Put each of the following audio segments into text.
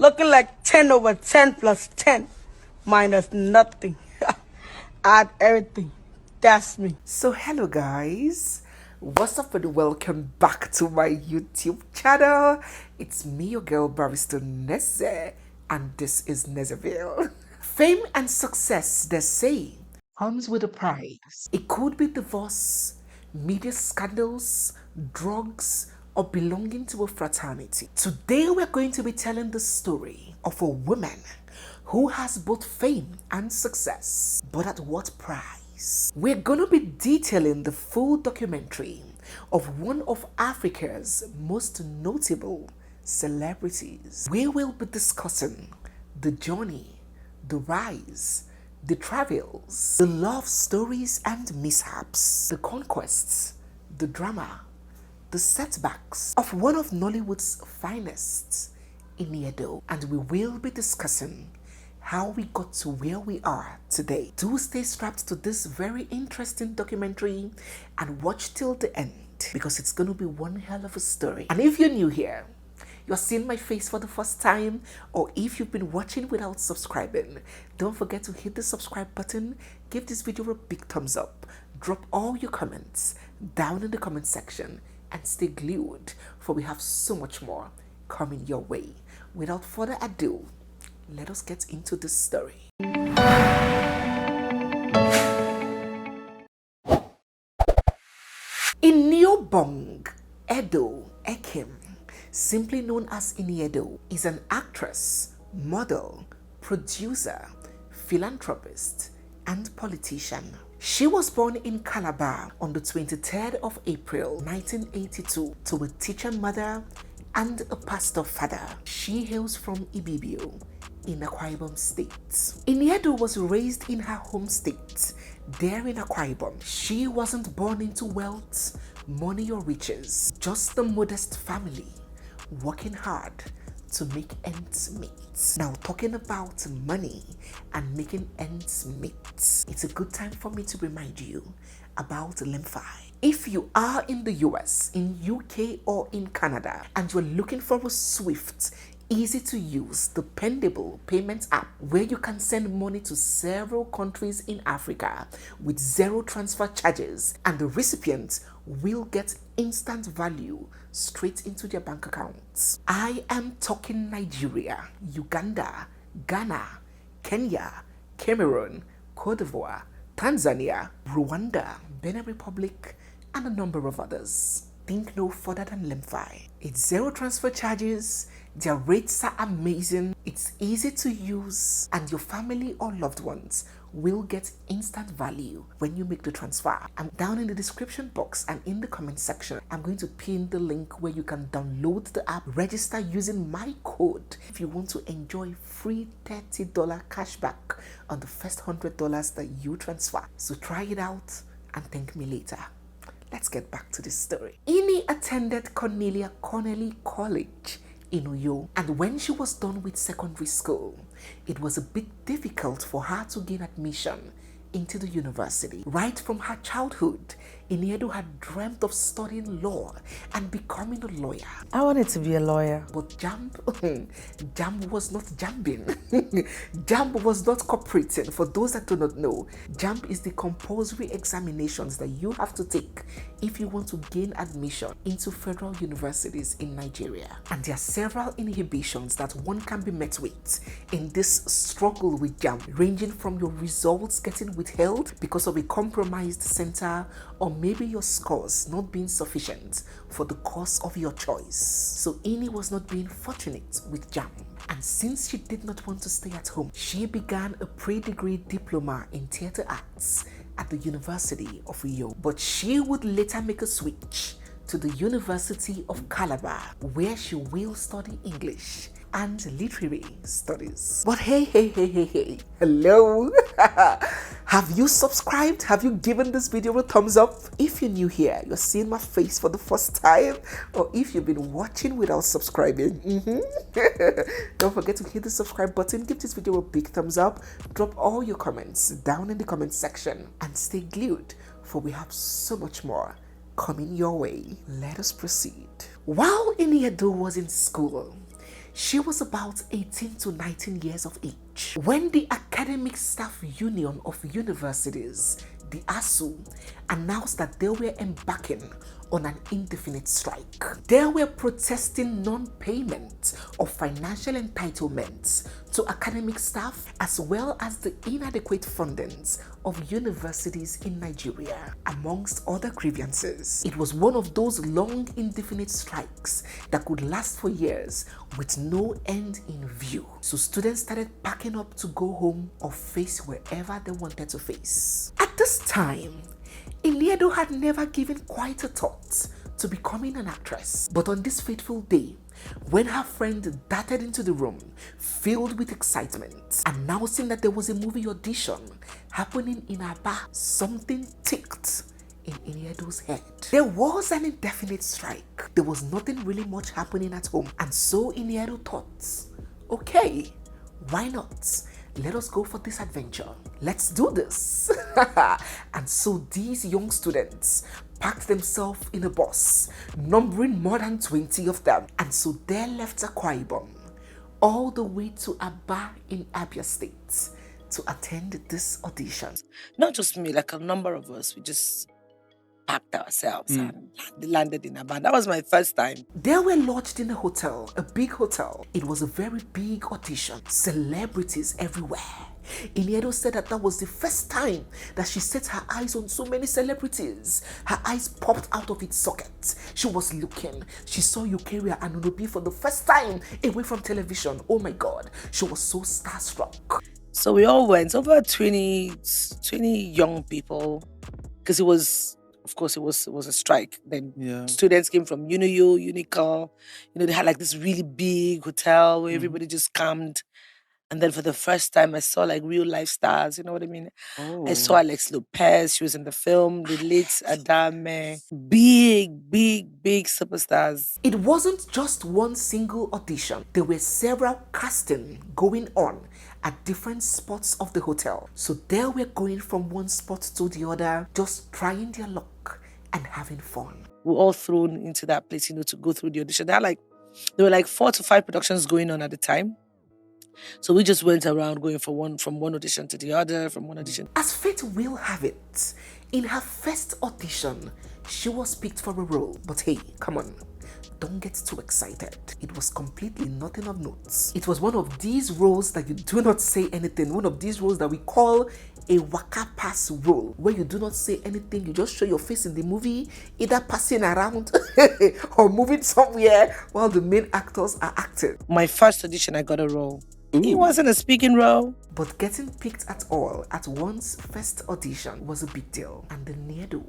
looking like 10 over 10 plus 10 minus nothing. Add everything. That's me. So hello guys, what's up and welcome back to my YouTube channel. It's me, your girl Barrister Neze, and this is Nezeville. Fame and success, they say, comes with a price. It could be divorce, media scandals, drugs, or belonging to a fraternity. Today we're going to be telling the story of a woman who has both fame and success, but at what price? We're gonna be detailing the full documentary of one of Africa's most notable celebrities. We will be discussing the journey, the rise, the travels, the love stories and mishaps, the conquests, the drama, the setbacks of one of Nollywood's finest in EDO, and we will be discussing how we got to where we are today. Do stay strapped to this very interesting documentary and watch till the end, because it's going to be one hell of a story. And if you're new here, you're seeing my face for the first time, or if you've been watching without subscribing, don't forget to hit the subscribe button, give this video a big thumbs up, drop all your comments down in the comment section, and stay glued, for we have so much more coming your way. Without further ado, let us get into this story. Iniobong Edo Ekim, simply known as Iniedo, is an actress, model, producer, philanthropist, and politician. She was born in Calabar on the 23rd of April 1982 to a teacher mother and a pastor father. She hails from Ibibio in Akwa Ibom State. Iniedo was raised in her home state, there in Akwa Ibom. She wasn't born into wealth, money or riches, just a modest family, working hard to make ends meet. Now, talking about money and making ends meet, it's a good time for me to remind you about Limfi. If you are in the US, in UK or in Canada and you're looking for a swift, easy to use, dependable payment app where you can send money to several countries in Africa with zero transfer charges, and the recipient will get instant value straight into their bank accounts. I am talking Nigeria, Uganda, Ghana, Kenya, Cameroon, Cote d'Ivoire, Tanzania, Rwanda, Benin Republic, and a number of others. Think no further than Limfi. It's zero transfer charges, their rates are amazing, it's easy to use, and your family or loved ones will get instant value when you make the transfer. I'm down in the description box and in the comment section. I'm going to pin the link where you can download the app, register using my code if you want to enjoy free $30 cashback on the first $100 that you transfer. So try it out and thank me later. Let's get back to this story. Ini attended Cornelia Connelly College in Uyo, and when she was done with secondary school, it was a bit difficult for her to gain admission into the university. Right from her childhood, Iniedo had dreamt of studying law and becoming a lawyer. I wanted to be a lawyer. But JAMB was not jambing. JAMB was not cooperating. For those that do not know, JAMB is the compulsory examinations that you have to take if you want to gain admission into federal universities in Nigeria. And there are several inhibitions that one can be met with in this struggle with JAMB, ranging from your results getting withheld because of a compromised center, or maybe your scores not being sufficient for the course of your choice. So Ini was not being fortunate with JAMB, and since she did not want to stay at home, she began a pre-degree diploma in theatre arts at the University of Uyo. But she would later make a switch to the University of Calabar, where she will study English and literary studies. But hey, hello. Have you subscribed? Have you given this video a thumbs up? If you're new here, you're seeing my face for the first time, or if you've been watching without subscribing, don't forget to hit the subscribe button, give this video a big thumbs up, drop all your comments down in the comment section, and stay glued, for we have so much more coming your way. Let us proceed. While Iniedo was in school, She was about 18 to 19 years of age when the Academic Staff Union of Universities, the ASU, announced that they were embarking on an indefinite strike. They were protesting non-payment of financial entitlements to academic staff, as well as the inadequate fundings of universities in Nigeria, amongst other grievances. It was one of those long indefinite strikes that could last for years with no end in view. So students started packing up to go home or face wherever they wanted to face. At this time, EDO had never given quite a thought to becoming an actress. But on this fateful day, when her friend darted into the room, filled with excitement, announcing that there was a movie audition happening in her bar, something ticked in EDO's head. There was an indefinite strike. There was nothing really much happening at home. And so EDO thought, okay, why not? Let us go for this adventure. Let's do this. And so these young students packed themselves in a bus, numbering more than 20 of them. And so they left Akwa Ibom all the way to Aba in Abia State to attend this audition. Not just me, like a number of us, we just packed ourselves and landed in Aba. That was my first time. They were lodged in a hotel, a big hotel. It was a very big audition. Celebrities everywhere. EDO said that was the first time that she set her eyes on so many celebrities. Her eyes popped out of its socket. She was looking. She saw Eukarya and Onobi for the first time away from television. Oh my God. She was so starstruck. So we all went, over 20 young people, because it was, of course, it was a strike. Then students came from UNIU, Unical. They had like this really big hotel where everybody just camped. And then for the first time, I saw like real life stars. You know what I mean? I saw Alex Lopez. She was in the film. The late Adame. Big superstars. It wasn't just one single audition. There were several casting going on at different spots of the hotel. So they were going from one spot to the other, just trying their luck and having fun. We were all thrown into that place, to go through the audition. There were like 4 to 5 productions going on at the time. So we just went around going from one audition to the other, from one audition. As fate will have it, in her first audition, she was picked for a role. But hey, come on, don't get too excited. It was completely nothing of note. It was one of these roles that you do not say anything. One of these roles that we call a waka pass role, where you do not say anything. You just show your face in the movie, either passing around or moving somewhere while the main actors are acting. My first audition, I got a role. It wasn't a speaking role. But getting picked at all at one's first audition was a big deal, and the EDO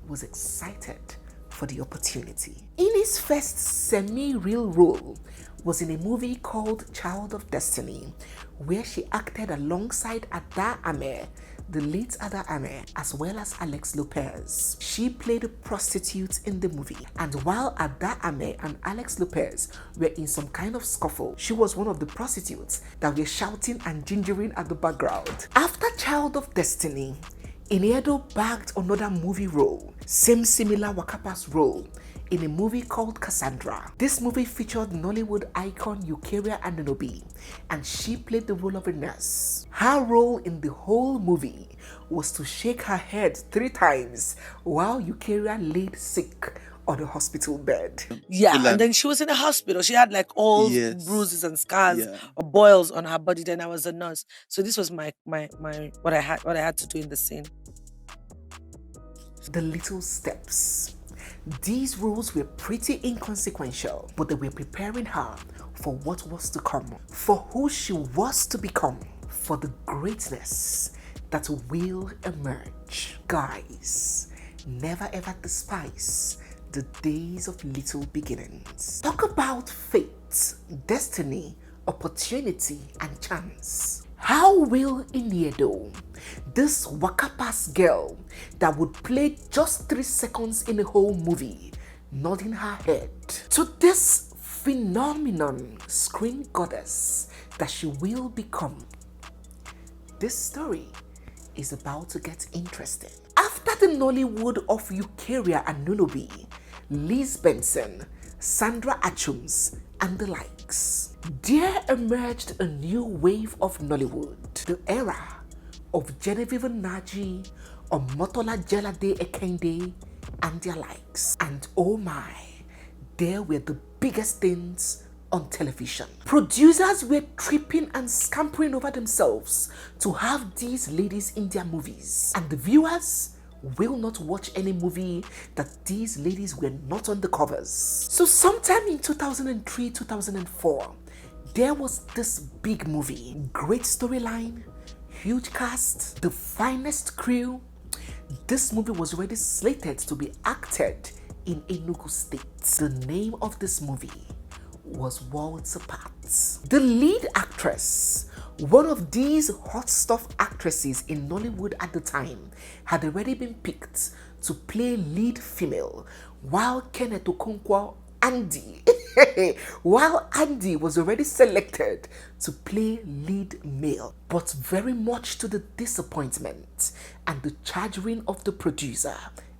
was excited for the opportunity. In his first semi-real role was in a movie called Child of Destiny, where she acted alongside Ada Ame, the late Ada Ame, as well as Alex Lopez. She played a prostitute in the movie, and while Ada Ame and Alex Lopez were in some kind of scuffle, she was one of the prostitutes that were shouting and gingering at the background. After Child of Destiny, EDO bagged another movie role, similar Wakapa's role, in a movie called Cassandra. This movie featured Nollywood icon Eukarya and Onobi, and she played the role of a nurse. Her role in the whole movie was to shake her head 3 times while Eukarya laid sick on a hospital bed. Yeah, and then she was in a hospital. She had like all bruises and scars or boils on her body. Then I was a nurse. So this was my what I had to do in the scene. The Little Steps. These roles were pretty inconsequential, but they were preparing her for what was to come, for who she was to become, for the greatness that will emerge. Guys, never ever despise the days of little beginnings. Talk about fate, destiny, opportunity, and chance. How will EDO, this wakapass girl that would play just 3 seconds in a whole movie, nodding her head to this phenomenon screen goddess that she will become? This story is about to get interesting. After the Nollywood of Eukarya and Nunobi, Liz Benson, Sandra Achums, and the likes, There emerged a new wave of Nollywood, the era of Genevieve Naji, Omotola Jalade Ekende, and their likes. And oh my, there were the biggest things on television. Producers were tripping and scampering over themselves to have these ladies in their movies. And the viewers will not watch any movie that these ladies were not on the covers. So sometime in 2003, 2004, there was this big movie, great storyline, huge cast, the finest crew. This movie was already slated to be acted in Enugu State. The name of this movie was Worlds Apart. The lead actress, one of these hot stuff actresses in Nollywood at the time, had already been picked to play lead female, while Kenneth Okonkwo Andy, while Andy was already selected to play lead male. But very much to the disappointment and the chagrin of the producer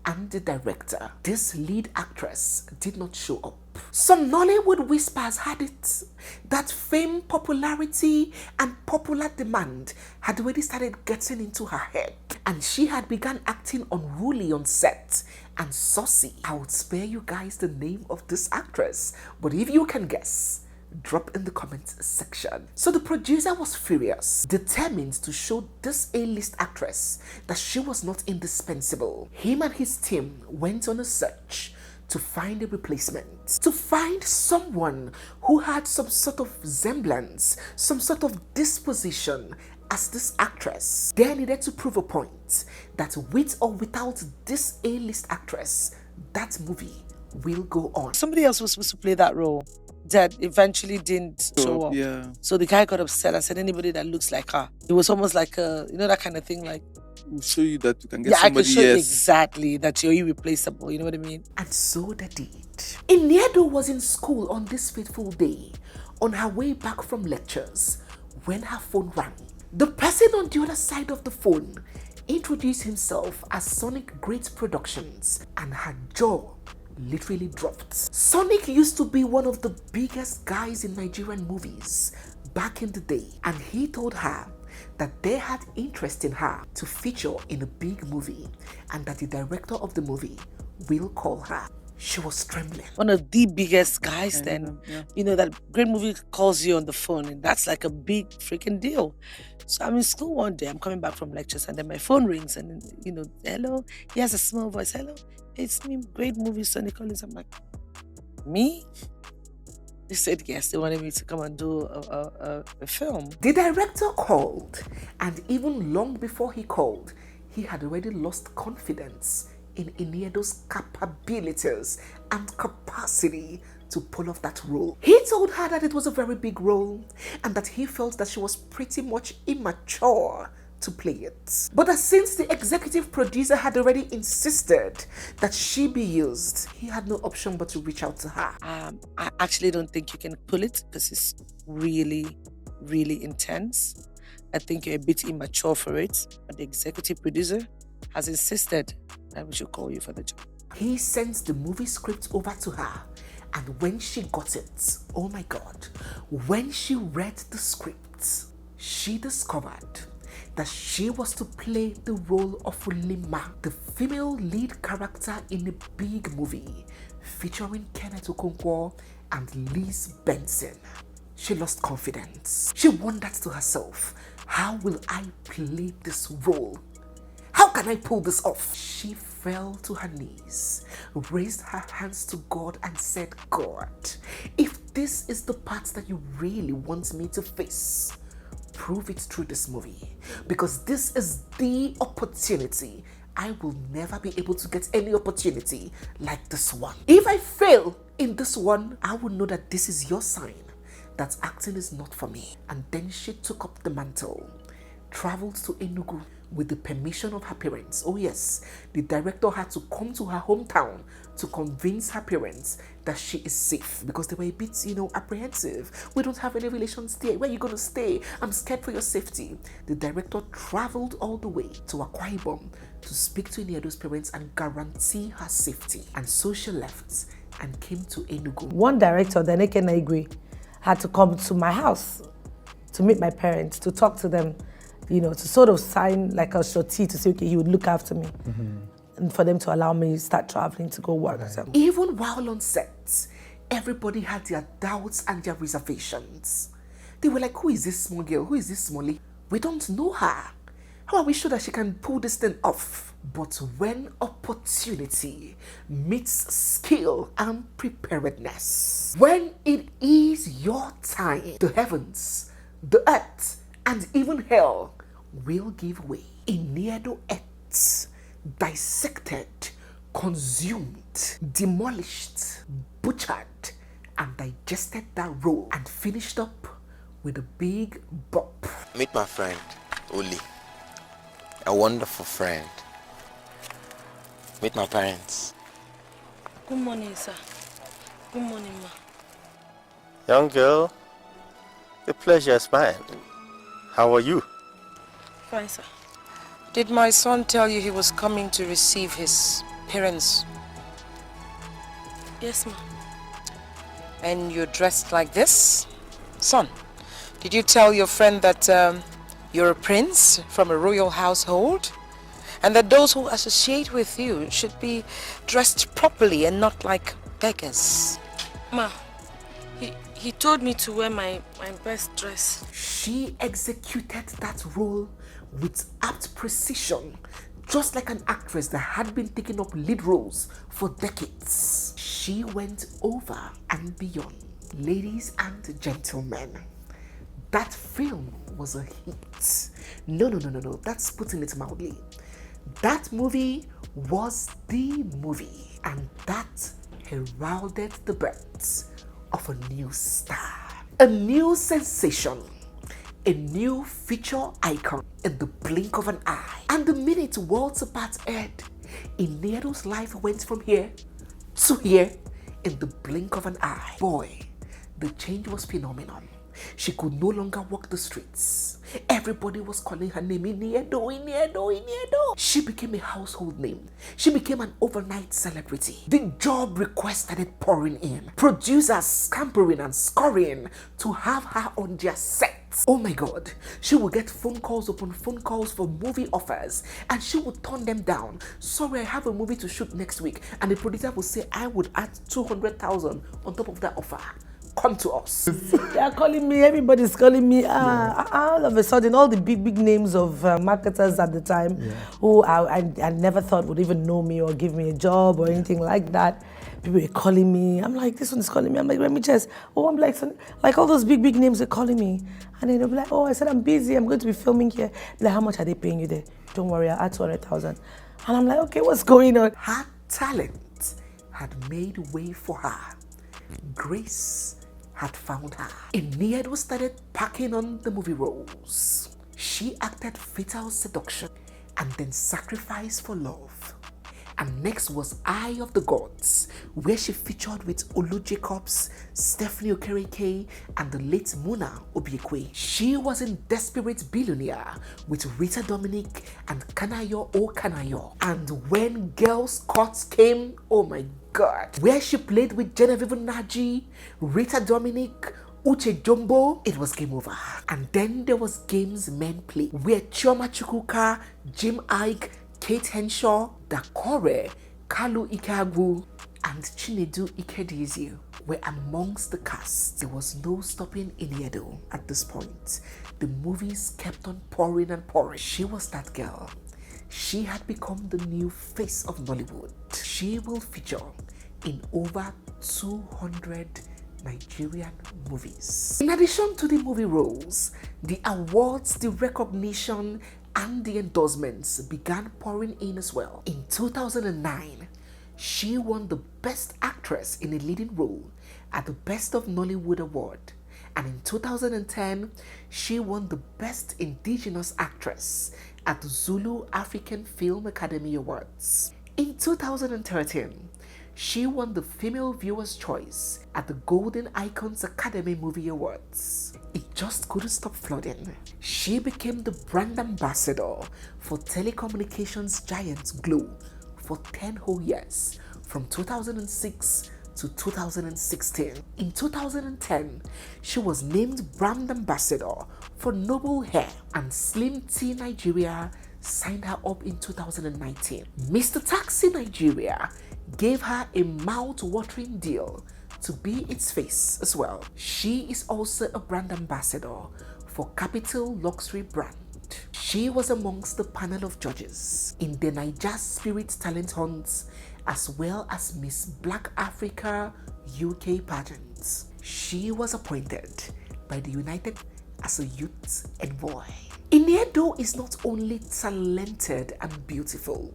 and the director, this lead actress did not show up. Some Nollywood whispers had it that fame, popularity, and popular demand had already started getting into her head, and she had begun acting unruly on set and saucy. I would spare you guys the name of this actress, but if you can guess, drop in the comments section. So the producer was furious, determined to show this A-list actress that she was not indispensable. Him and his team went on a search to find a replacement, to find someone who had some sort of semblance, some sort of disposition as this actress. They needed to prove a point that with or without this A-list actress, that movie will go on. Somebody else was supposed to play that role that eventually didn't show up. Yeah. So the guy got upset and said, anybody that looks like her. It was almost like a, you know, that kind of thing, like, we'll show you that you can get yeah, somebody I can show you else. exactly that you're irreplaceable. You know what I mean? And so they did. Iniedo was in school on this fateful day, on her way back from lectures, when her phone rang. The person on the other side of the phone introduced himself as Sonic Great Productions, and her jaw literally dropped. Sonic used to be one of the biggest guys in Nigerian movies back in the day, and he told her that they had interest in her to feature in a big movie and that the director of the movie will call her. She was trembling. One of the biggest guys then. Yeah. You know, that great movie calls you on the phone, and that's like a big freaking deal. So I'm in school one day, I'm coming back from lectures, and then my phone rings, and, you know, hello, he has a small voice, hello, it's me, great movie, Sonny Collins. I'm like, me? They said yes, they wanted me to come and do a film. The director called, and even long before he called, he had already lost confidence in Iniedo's capabilities and capacity to pull off that role. He told her that it was a very big role and that he felt that she was pretty much immature to play it. But that since the executive producer had already insisted that she be used, he had no option but to reach out to her. I actually don't think you can pull it because it's really, really intense. I think you're a bit immature for it, but the executive producer has insisted that we should call you for the job. He sent the movie script over to her, and when she got it, oh my God, when she read the script, she discovered that she was to play the role of Ulima, the female lead character in a big movie featuring Kenneth Okonkwo and Liz Benson. She lost confidence. She wondered to herself, how will I play this role? How can I pull this off? She fell to her knees, raised her hands to God and said, God, if this is the part that you really want me to face, prove it through this movie, because this is the opportunity. I will never be able to get any opportunity like this one. If I fail in this one, I will know that this is your sign that acting is not for me. And then she took up the mantle, traveled to Enugu with the permission of her parents. Oh yes, the director had to come to her hometown to convince her parents that she is safe, because they were a bit, apprehensive. We don't have any relations there. Where are you going to stay? I'm scared for your safety. The director traveled all the way to Akwa Ibom to speak to Iniedo's parents and guarantee her safety. And so she left and came to Enugu. One director, Daneke Naigwe, had to come to my house to meet my parents, to talk to them, to sort of sign like a surety to say, okay, he would look after me. And for them to allow me to start traveling to go work. Right. So. Even while on set, everybody had their doubts and their reservations. They were like, who is this small girl? Who is this Smalley? We don't know her. How are we sure that she can pull this thing off? But when opportunity meets skill and preparedness, when it is your time, the heavens, the earth, and even hell will give way. Iniedo ate, dissected, consumed, demolished, butchered, and digested that role and finished up with a big bop. Meet my friend, Oli. A wonderful friend. Meet my parents. Good morning, sir. Good morning, ma. Young girl, the pleasure is mine. How are you? Fine, sir. Did my son tell you he was coming to receive his parents? Yes, ma. And you're dressed like this? Son, did you tell your friend that you're a prince from a royal household? And that those who associate with you should be dressed properly and not like beggars? Ma, he told me to wear my best dress. She executed that role with apt precision, just like an actress that had been taking up lead roles for decades. She went over and beyond. Ladies and gentlemen, that film was a hit. No, that's putting it mildly. That movie was the movie, and that heralded the birth of a new star, a new sensation, a new feature icon in the blink of an eye. And the minute worlds apart aired, Iniedo's life went from here to here in the blink of an eye. Boy, the change was phenomenal. She could no longer walk the streets. Everybody was calling her name, Iniedo, Iniedo, Iniedo. She became a household name. She became an overnight celebrity. The job requests started pouring in. Producers scampering and scurrying to have her on their set. Oh my God, she would get phone calls upon phone calls for movie offers, and she would turn them down. Sorry, I have a movie to shoot next week. And the producer would say, I would add 200,000 on top of that offer. Come to us. They are calling me, everybody's calling me. All of a sudden, all the big names of marketers at the time who I never thought would even know me or give me a job or anything like that. People were calling me. I'm like, this one is calling me. I'm like, let me just. Oh, I'm like all those big names are calling me. And then they'll be like, oh, I said, I'm busy. I'm going to be filming here. Like, how much are they paying you there? Don't worry, I'll add 200,000. And I'm like, okay, what's going on? Her talent had made way for her. Grace had found her. Iniedo started packing on the movie roles. She acted Fatal Seduction and then Sacrifice for Love. And next was Eye of the Gods, where she featured with Olu Jacobs, Stephanie Okereke, and the late Muna Obiekwe. She was in Desperate Billionaire with Rita Dominic and Kanayo O Kanayo. And When Girls' Court came, oh my God, where she played with Genevieve Naji, Rita Dominic, Uche Jumbo, it was game over. And then there was Games Men Play, where Chioma Chukwuka, Jim Ike, Kate Henshaw, Dakore, Kalu Ikagwu, and Chinedu Ikedizu were amongst the cast. There was no stopping Iniedo at this point. The movies kept on pouring and pouring. She was that girl. She had become the new face of Nollywood. She will feature in over 200 Nigerian movies. In addition to the movie roles, the awards, the recognition, and the endorsements began pouring in as well. In 2009, she won the Best Actress in a Leading Role at the Best of Nollywood Award. And in 2010, she won the Best Indigenous Actress at the Zulu African Film Academy Awards. In 2013, she won the Female Viewer's Choice at the Golden Icons Academy Movie Awards. It just couldn't stop flooding. She became the brand ambassador for telecommunications giant Glo for 10 whole years, from 2006 to 2016. In 2010, she was named brand ambassador for Noble Hair, and Slim Tea Nigeria signed her up in 2019. Mr. Taxi Nigeria gave her a mouth-watering deal to be its face as well. She is also a brand ambassador for Capital Luxury Brand. She was amongst the panel of judges in the Niger Spirit Talent Hunts, as well as Miss Black Africa UK pageants. She was appointed by the United as a youth envoy. Iniedo is not only talented and beautiful,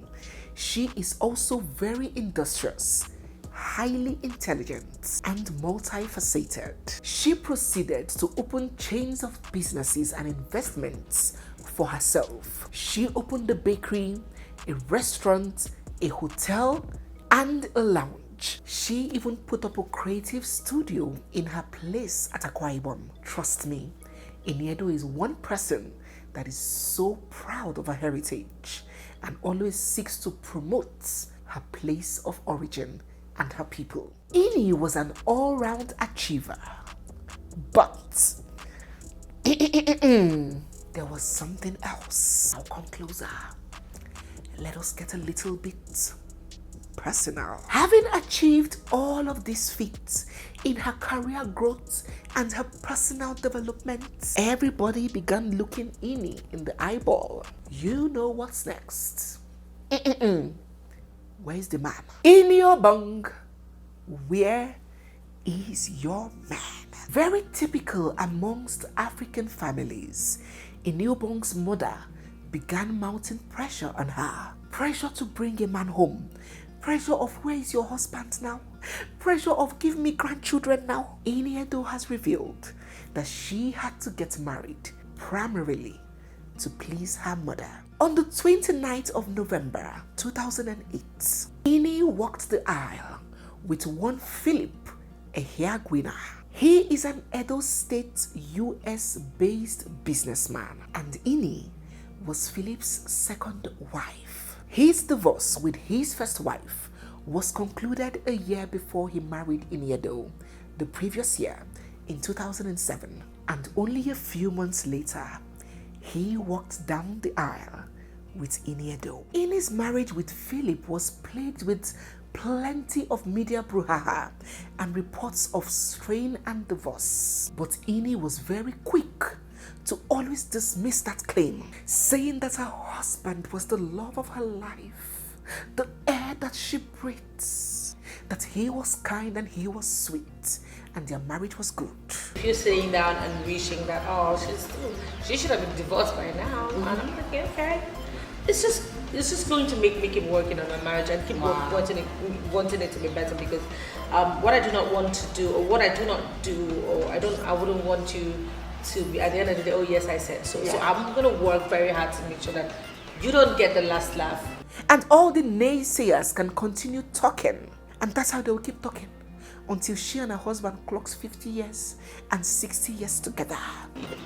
she is also very industrious, highly intelligent, and multifaceted. She proceeded to open chains of businesses and investments for herself. She opened a bakery, a restaurant, a hotel, and a lounge. She even put up a creative studio in her place at Akwa Ibom. Trust me, Iniedo is one person that is so proud of her heritage and always seeks to promote her place of origin and her people. Ini was an all-round achiever, but there was something else. Now come closer. Let us get a little bit personal. Having achieved all of these feats in her career growth and her personal development, everybody began looking Ini in the eyeball. You know what's next. Where's the man? Ini Obong, where is your man? Very typical amongst African families, Ini Obong's mother began mounting pressure on her. Pressure to bring a man home. Pressure of where is your husband now? Pressure of give me grandchildren now. Iniedo has revealed that she had to get married primarily to please her mother. On the 29th of November 2008, Ini walked the aisle with one Philip, a hair winner. He is an Edo State US-based businessman, and Ini was Philip's second wife. His divorce with his first wife was concluded a year before he married Iniedo, the previous year in 2007, and only a few months later, he walked down the aisle with Iniedo. Ini's marriage with Philip was plagued with plenty of media brouhaha and reports of strain and divorce. But Ini was very quick to always dismiss that claim, saying that her husband was the love of her life, the air that she breathes, that he was kind and he was sweet, and their marriage was good. If you're sitting down and wishing that, oh, she should have been divorced by now, and I'm like, okay. It's just going to make him working on our marriage and keep wanting it to be better, because what I do not want to do, or what I do not do, or I wouldn't want you to be at the end of the day, oh yes, I said so. Yeah. So I'm going to work very hard to make sure that you don't get the last laugh. And all the naysayers can continue talking, and that's how they will keep talking until she and her husband clocks 50 years and 60 years together.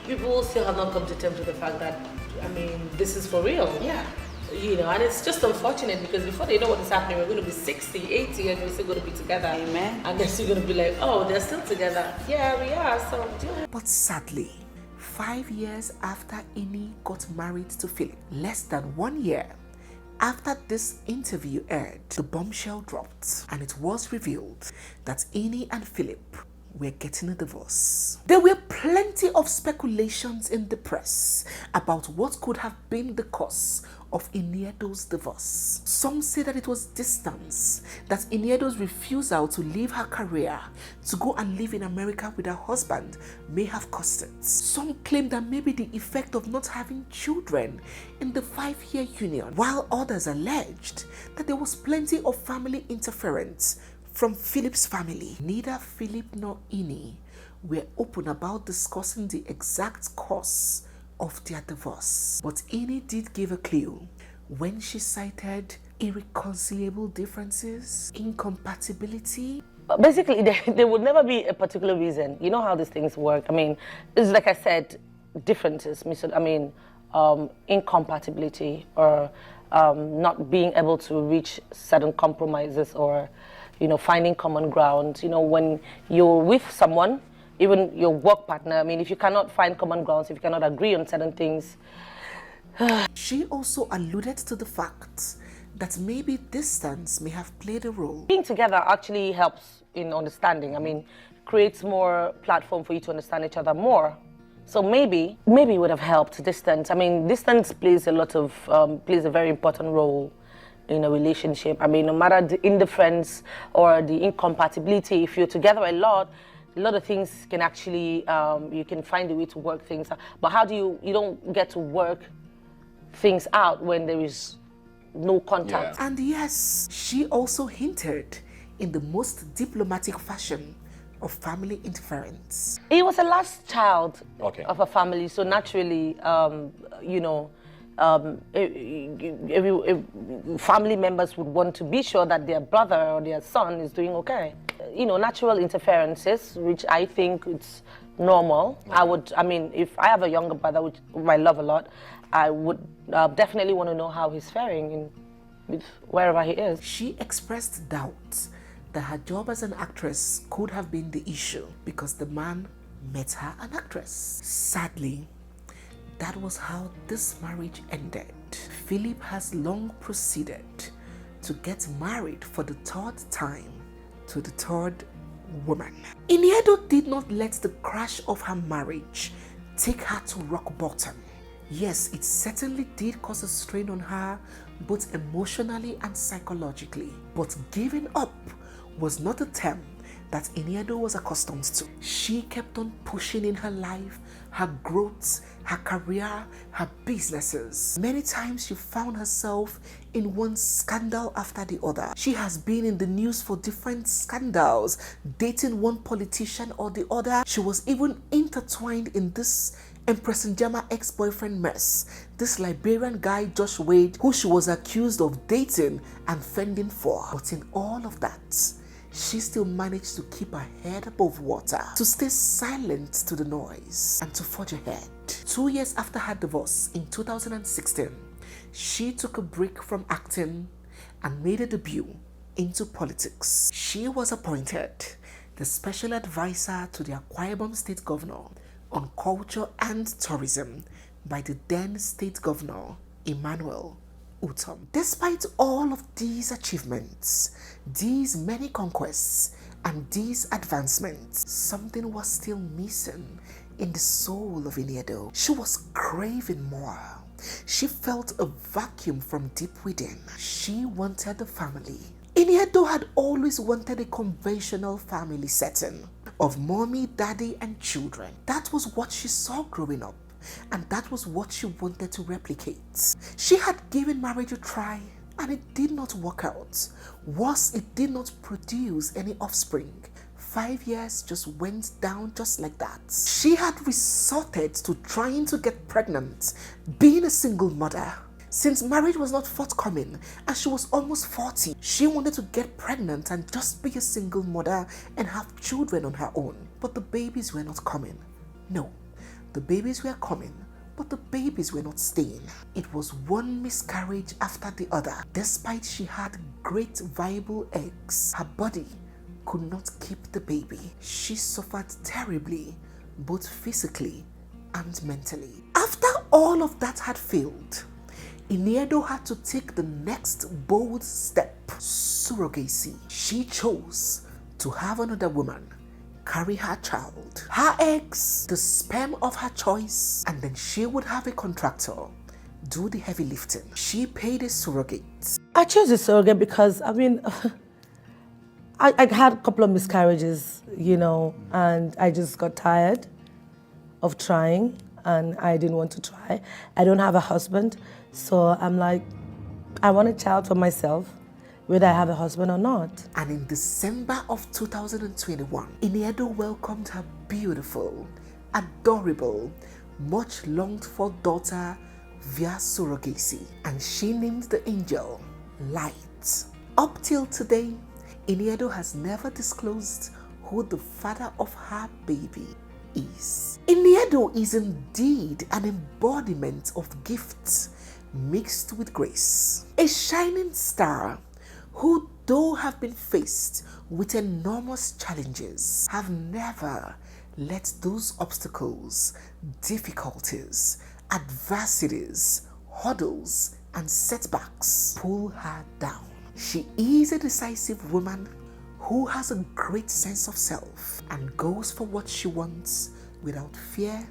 People still have not come to terms with the fact that, I mean, this is for real. Yeah. You know, and it's just unfortunate because before they know what is happening, we're going to be 60, 80, and we're still going to be together. Amen. And they're still going to be like, oh, they're still together. Yeah, we are. So, But sadly, 5 years after Ini got married to Philip, less than 1 year after this interview aired, the bombshell dropped, and it was revealed that Ini and Philip were getting a divorce. There were plenty of speculations in the press about what could have been the cause of Iniedo's divorce. Some say that it was distance, that Iniedo's refusal to leave her career to go and live in America with her husband may have caused it. Some claim that maybe the effect of not having children in the 5-year union, while others alleged that there was plenty of family interference from Philip's family. Neither Philip nor Ini were open about discussing the exact cause of their divorce. But Ini did give a clue when she cited irreconcilable differences, incompatibility. Basically, there would never be a particular reason. You know how these things work. I mean, it's like I said, differences, incompatibility, or not being able to reach certain compromises, or finding common ground. When you're with someone, even your work partner, I mean, if you cannot find common grounds, if you cannot agree on certain things. She also alluded to the fact that maybe distance may have played a role. Being together actually helps in understanding. I mean, creates more platform for you to understand each other more. So maybe it would have helped distance. I mean, distance plays a very important role in a relationship. I mean, no matter the indifference or the incompatibility, if you're together a lot of things can actually, you can find a way to work things out. But how do you don't get to work things out when there is no contact. And yes, she also hinted in the most diplomatic fashion of family interference. He was the last child of a family, so naturally, family members would want to be sure that their brother or their son is doing okay. Natural interferences, which I think it's normal. If I have a younger brother, which I love a lot, I would definitely want to know how he's faring with wherever he is. She expressed doubt that her job as an actress could have been the issue because the man met her an actress. Sadly, that was how this marriage ended. Philip has long proceeded to get married for the third time to the third woman. Iniedo did not let the crash of her marriage take her to rock bottom. Yes, it certainly did cause a strain on her, both emotionally and psychologically. But giving up was not a term that Iniedo was accustomed to. She kept on pushing in her life, her growth, her career, her businesses. Many times she found herself in one scandal after the other. She has been in the news for different scandals, dating one politician or the other. She was even intertwined in this Empress Njama ex-boyfriend mess, this Liberian guy Josh Wade, who she was accused of dating and fending for. But in all of that, she still managed to keep her head above water, to stay silent to the noise, and to forge ahead. 2 years after her divorce in 2016, she took a break from acting and made a debut into politics. She was appointed the special advisor to the Akwa Ibom State Governor on Culture and Tourism by the then State Governor, Emmanuel Utom. Despite all of these achievements, these many conquests, and these advancements, something was still missing in the soul of Iniedo. She was craving more. She felt a vacuum from deep within. She wanted a family. Iniedo had always wanted a conventional family setting of mommy, daddy, and children. That was what she saw growing up, and that was what she wanted to replicate. She had given marriage a try, and it did not work out. Worse, it did not produce any offspring. 5 years just went down just like that. She had resorted to trying to get pregnant, being a single mother. Since marriage was not forthcoming and she was almost 40, she wanted to get pregnant and just be a single mother and have children on her own. But the babies were not coming. No, the babies were coming, but the babies were not staying. It was one miscarriage after the other. Despite she had great viable eggs, her body could not keep the baby. She suffered terribly, both physically and mentally. After all of that had failed, Iniedo had to take the next bold step: surrogacy. She chose to have another woman carry her child, her eggs, the sperm of her choice, and then she would have a contractor do the heavy lifting. She paid a surrogate. I chose a surrogate because, I had a couple of miscarriages, and I just got tired of trying, and I didn't want to try. I don't have a husband, so I'm like, I want a child for myself, whether I have a husband or not. And in December of 2021, Iniedo welcomed her beautiful, adorable, much longed for daughter via surrogacy, and she named the angel Light. Up till today, Iniedo has never disclosed who the father of her baby is. Iniedo is indeed an embodiment of gifts mixed with grace, a shining star who, though have been faced with enormous challenges, have never let those obstacles, difficulties, adversities, hurdles, and setbacks pull her down. She is a decisive woman who has a great sense of self and goes for what she wants without fear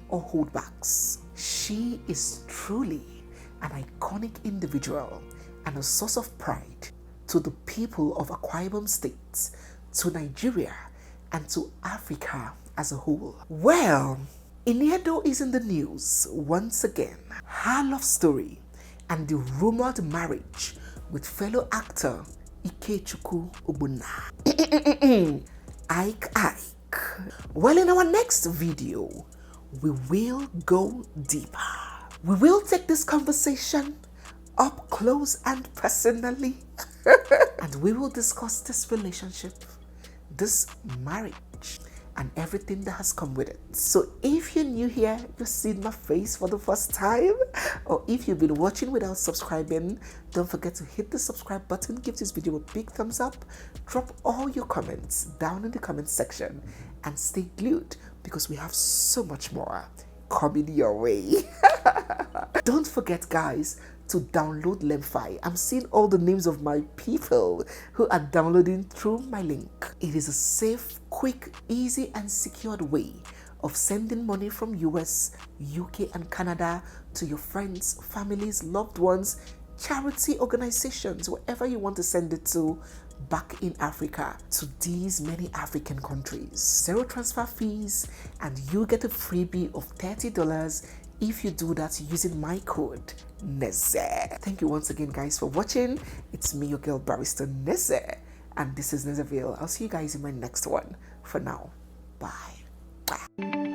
or holdbacks. She is truly an iconic individual and a source of pride to the people of Akwa Ibom State, to Nigeria, and to Africa as a whole. Well, EDO is in the news once again. Her love story and the rumored marriage with fellow actor OGBONNA. Ike. Well, in our next video, we will go deeper. We will take this conversation up close and personally. And we will discuss this relationship, this marriage, and everything that has come with it. So if you're new here, you've seen my face for the first time, or if you've been watching without subscribing, don't forget to hit the subscribe button, give this video a big thumbs up, drop all your comments down in the comment section, and stay glued because we have so much more coming your way. Don't forget, guys, to download Lemfi. I'm seeing all the names of my people who are downloading through my link. It is a safe, quick, easy, and secured way of sending money from US, UK, and Canada to your friends, families, loved ones, charity organizations, wherever you want to send it to back in Africa, to these many African countries. Zero transfer fees, and you get a freebie of $30 if you do that using my code Neze. Thank you once again, guys, for watching. It's me, your girl barrister Neze, and this is Nezeville. I'll see you guys in my next one. For now, bye.